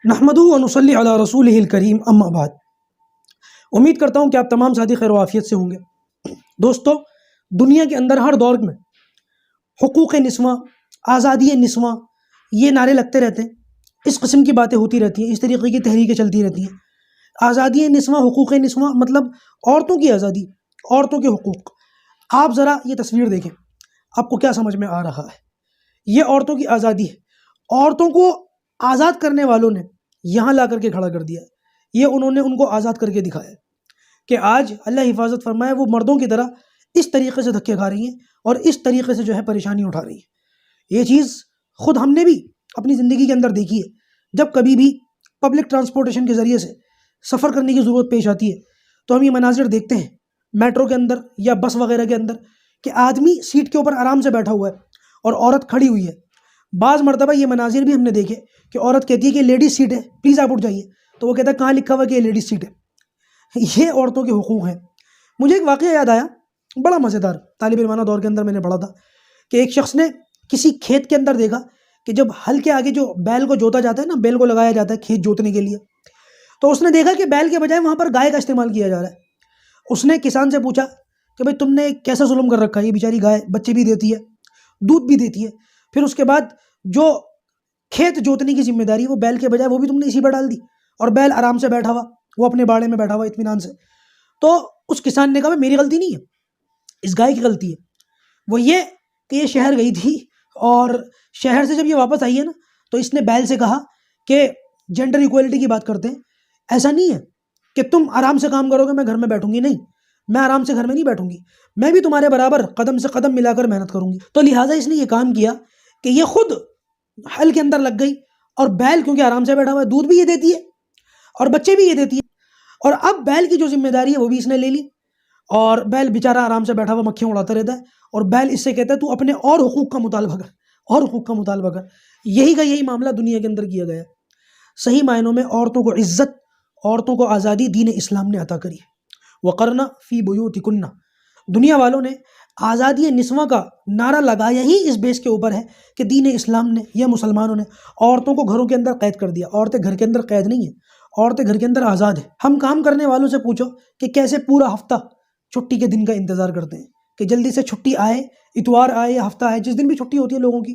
نحمدہ و نصلی علی رسولہ الکریم، اما بعد۔ امید کرتا ہوں کہ آپ تمام ساتھی خیر و عافیت سے ہوں گے۔ دوستو، دنیا کے اندر ہر دور میں حقوق نسواں، آزادی نسواں، یہ نعرے لگتے رہتے ہیں، اس قسم کی باتیں ہوتی رہتی ہیں، اس طریقے کی تحریکیں چلتی رہتی ہیں۔ آزادی نسواں، حقوق نسواں مطلب عورتوں کی آزادی، عورتوں کے حقوق۔ آپ ذرا یہ تصویر دیکھیں، آپ کو کیا سمجھ میں آ رہا ہے؟ یہ عورتوں کی آزادی ہے۔ عورتوں کو آزاد کرنے والوں نے یہاں لا کر کے کھڑا کر دیا ہے۔ یہ انہوں نے ان کو آزاد کر کے دکھایا کہ آج اللہ حفاظت فرمائے وہ مردوں کی طرح اس طریقے سے دھکے کھا رہی ہیں اور اس طریقے سے جو ہے پریشانی اٹھا رہی ہیں۔ یہ چیز خود ہم نے بھی اپنی زندگی کے اندر دیکھی ہے۔ جب کبھی بھی پبلک ٹرانسپورٹیشن کے ذریعے سے سفر کرنے کی ضرورت پیش آتی ہے تو ہم یہ مناظر دیکھتے ہیں میٹرو کے اندر یا بس وغیرہ کے اندر کہ آدمی سیٹ کے اوپر آرام سے بیٹھا ہوا ہے اور عورت کھڑی ہوئی ہے۔ بعض مرتبہ یہ مناظر بھی ہم نے دیکھے کہ عورت کہتی ہے کہ لیڈیز سیٹ ہے، پلیز آپ اٹھ جائیے، تو وہ کہتا ہے کہاں لکھا ہوا کہ یہ لیڈیز سیٹ ہے؟ یہ عورتوں کے حقوق ہیں۔ مجھے ایک واقعہ یاد آیا، بڑا مزیدار، طالب علمانہ دور کے اندر میں نے پڑھا تھا کہ ایک شخص نے کسی کھیت کے اندر دیکھا کہ جب ہل کے آگے جو بیل کو جوتا جاتا ہے نا، بیل کو لگایا جاتا ہے کھیت جوتنے کے لیے، تو اس نے دیکھا کہ بیل کے بجائے وہاں پر گائے کا استعمال کیا جا رہا ہے۔ اس نے کسان سے پوچھا کہ بھائی تم نے کیسا ظلم کر رکھا ہے، یہ بیچاری گائے بچے بھی دیتی ہے، دودھ بھی دیتی ہے، پھر اس کے بعد جو کھیت جوتنے کی ذمہ داری وہ بیل کے بجائے وہ بھی تم نے اسی پر ڈال دی، اور بیل آرام سے بیٹھا ہوا، وہ اپنے باڑے میں بیٹھا ہوا اطمینان سے۔ تو اس کسان نے کہا میری غلطی نہیں ہے، اس گائے کی غلطی ہے۔ وہ یہ کہ یہ شہر گئی تھی اور شہر سے جب یہ واپس آئی ہے نا تو اس نے بیل سے کہا کہ جینڈر ایکویلٹی کی بات کرتے ہیں، ایسا نہیں ہے کہ تم آرام سے کام کرو گے میں گھر میں بیٹھوں گی، نہیں، میں آرام سے گھر میں نہیں بیٹھوں گی، میں بھی تمہارے برابر قدم سے قدم ملا کر محنت کروں گی۔ تو لہٰذا اس نے یہ کام کیا کہ یہ خود ہل کے اندر لگ گئی، اور بیل کیونکہ آرام سے بیٹھا ہوا ہے، دودھ بھی یہ دیتی ہے اور بچے بھی یہ دیتی ہے، اور اب بیل کی جو ذمہ داری ہے وہ بھی اس نے لے لی، اور بیل بیچارہ آرام سے بیٹھا ہوا مکھیاں اڑاتا رہتا ہے، اور بیل اس سے کہتا ہے تو اپنے اور حقوق کا مطالبہ کر، اور حقوق کا مطالبہ کر۔ یہی کا یہی معاملہ دنیا کے اندر کیا گیا ہے۔ صحیح معنوں میں عورتوں کو عزت، عورتوں کو آزادی دین اسلام نے عطا کری ہے۔ وقرن فی بیوتکن، دنیا والوں نے آزادی نسواں کا نعرہ لگایا ہی اس بیس کے اوپر ہے کہ دین اسلام نے یا مسلمانوں نے عورتوں کو گھروں کے اندر قید کر دیا۔ عورتیں گھر کے اندر قید نہیں ہیں، عورتیں گھر کے اندر آزاد ہیں۔ ہم کام کرنے والوں سے پوچھو کہ کیسے پورا ہفتہ چھٹی کے دن کا انتظار کرتے ہیں کہ جلدی سے چھٹی آئے، اتوار آئے یا ہفتہ آئے، جس دن بھی چھٹی ہوتی ہے لوگوں کی،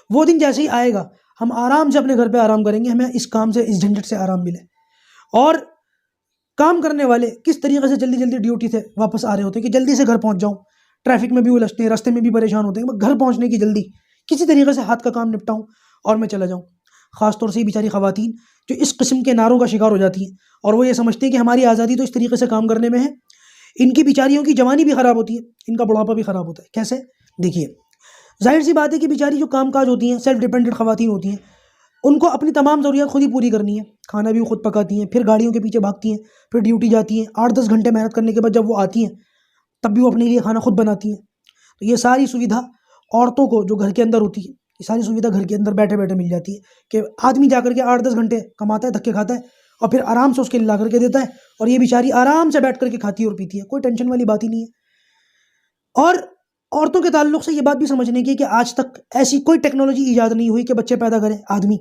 وہ دن جیسے ہی آئے گا ہم آرام سے اپنے گھر پہ آرام کریں گے، ہمیں اس کام سے، اس جھنجٹ سے آرام ملے۔ اور کام کرنے والے کس طریقے سے جلدی جلدی ڈیوٹی سے واپس آ رہے ہوتے ہیں کہ جلدی سے گھر پہنچ جاؤں، ٹریفک میں بھی الجھتے ہیں، راستے میں بھی پریشان ہوتے ہیں، گھر پہنچنے کی جلدی، کسی طریقے سے ہاتھ کا کام نپٹاؤں اور میں چلا جاؤں۔ خاص طور سے یہ بیچاری خواتین جو اس قسم کے نعروں کا شکار ہو جاتی ہیں اور وہ یہ سمجھتی ہیں کہ ہماری آزادی تو اس طریقے سے کام کرنے میں ہے، ان کی بیچاریوں کی جوانی بھی خراب ہوتی ہے، ان کا بڑھاپا بھی خراب ہوتا ہے۔ کیسے؟ دیکھیے، ظاہر سی بات ہے کہ بیچاری جو کام کاج ہوتی ہیں، سیلف ڈیپینڈنٹ خواتین ہوتی ہیں، ان کو اپنی تمام ضروریات خود ہی پوری کرنی ہے، کھانا بھی خود پکاتی ہیں، پھر گاڑیوں کے پیچھے بھاگتی ہیں، پھر ڈیوٹی جاتی ہیں، 8-10 گھنٹے محنت کرنے کے بعد جب وہ آتی ہیں تب بھی وہ اپنے لیے کھانا خود بناتی ہیں۔ تو یہ ساری سویدھا عورتوں کو جو گھر کے اندر ہوتی ہے، یہ ساری سویدھا گھر کے اندر بیٹھے بیٹھے مل جاتی ہے کہ آدمی جا کر کے 8-10 گھنٹے کماتا ہے، دھکے کھاتا ہے، اور پھر آرام سے اس کے لیے لا کر کے دیتا ہے، اور یہ بیچاری آرام سے بیٹھ کر کے کھاتی ہے اور پیتی ہے، کوئی ٹینشن والی بات ہی نہیں ہے۔ اور عورتوں کے تعلق سے یہ بات بھی سمجھنے کی کہ آج تک ایسی کوئی ٹیکنالوجی ایجاد نہیں ہوئی کہ بچے پیدا کرے آدمی۔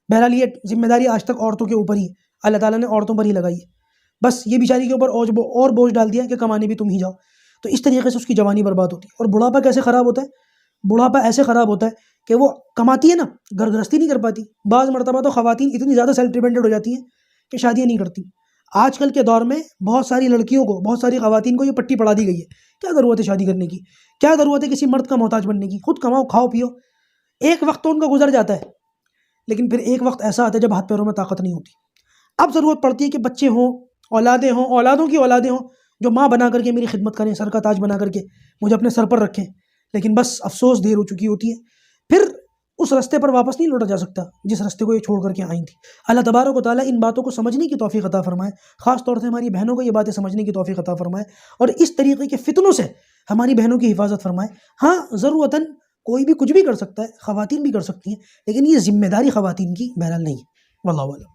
بہرحال یہ ذمہ داری آج تک عورتوں کے اوپر ہی ہے، اللہ تعالیٰ نے عورتوں پر ہی لگائی ہے، بس یہ بیچاری کے اوپر اور بوجھ ڈال دیا کہ کمانے بھی تم ہی جاؤ۔ تو اس طریقے سے اس کی جوانی برباد ہوتی ہے۔ اور بڑھاپا کیسے خراب ہوتا ہے؟ بڑھاپا ایسے خراب ہوتا ہے کہ وہ کماتی ہے نا، گھر گرہستی نہیں کر پاتی۔ بعض مرتبہ تو خواتین اتنی زیادہ سیلف ڈیپینڈنٹ ہو جاتی ہیں کہ شادیاں نہیں کرتی۔ آج کل کے دور میں بہت ساری لڑکیوں کو، بہت ساری خواتین کو یہ پٹی پڑھا دی گئی ہے، کیا ضرورت ہے شادی کرنے کی، کیا ضرورت ہے کسی مرد کا محتاج بننے کی، خود کماؤ، کھاؤ پیو۔ ایک وقت تو ان کا گزر جاتا ہے، لیکن پھر ایک وقت ایسا آتا ہے جب ہاتھ پیروں میں طاقت نہیں ہوتی۔ اب ضرورت پڑتی ہے کہ بچے ہوں، اولادیں ہوں، اولادوں کی اولادیں ہوں، جو ماں بنا کر کے میری خدمت کریں، سر کا تاج بنا کر کے مجھے اپنے سر پر رکھیں، لیکن بس افسوس دیر ہو چکی ہوتی ہے، پھر اس رستے پر واپس نہیں لوٹا جا سکتا جس رستے کو یہ چھوڑ کر کے آئی تھی۔ اللہ تبارک و تعالیٰ ان باتوں کو سمجھنے کی توفیق عطا فرمائے، خاص طور سے ہماری بہنوں کو یہ باتیں سمجھنے کی توفیق عطا فرمائے، اور اس طریقے کے فتنوں سے ہماری بہنوں کی حفاظت فرمائے۔ ہاں، ضرورتاً کوئی بھی کچھ بھی کر سکتا ہے، خواتین بھی کر سکتی ہیں، لیکن یہ ذمہ داری خواتین کی بہرحال نہیں ہے۔ واللہ اعلم۔